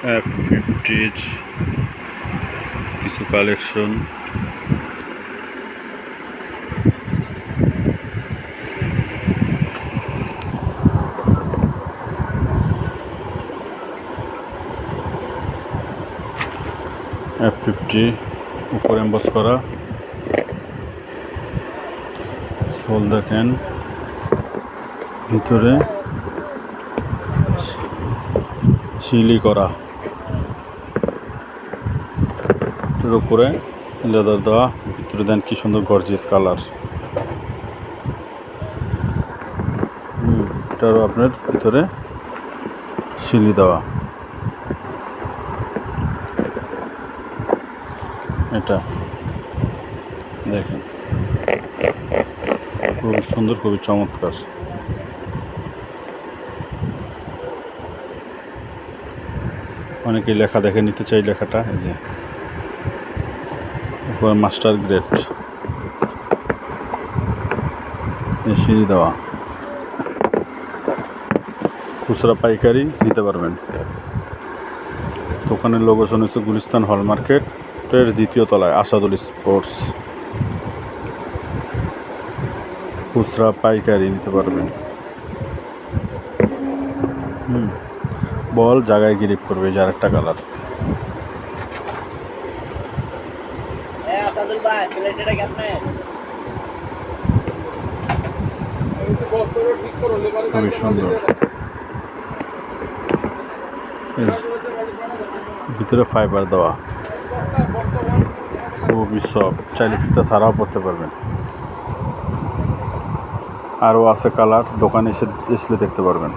F50 কিছু collection. F50 উপরে emboss করা, সোল দেখেন, ভিতরে সিলি করা, এটার উপরে লেদার দেওয়া, ভিতরে দেন কি সুন্দর গর্জিয়াস কালার। এটারও আপনার ভিতরে সিলি দেওয়া। এটা দেখেন খুবই সুন্দর, খুবই চমৎকার। অনেকেই লেখা দেখে নিতে চাই, লেখাটা এই যে উপরে মাস্টার গ্রেড, সিঁড়ি দেওয়া। খুচরা পাইকারি নিতে পারবেন। দোকানের লোকেশন হচ্ছে গুলিস্তান হল মার্কেটের 2য় তলায় আসাদুল স্পোর্টস। খুচরা পাইকারি নিতে পারবেন। বল জায়গায় গ্রিপ করবে, যার একটা কালার। খুবই সুন্দর। ভিতরে ফাইবার দেওয়া, খুবই সফট, চাইলে ফিতা ছাড়াও পরতে পারবেন। আরও আছে কালার, দোকানে এসে দেখতে পারবেন।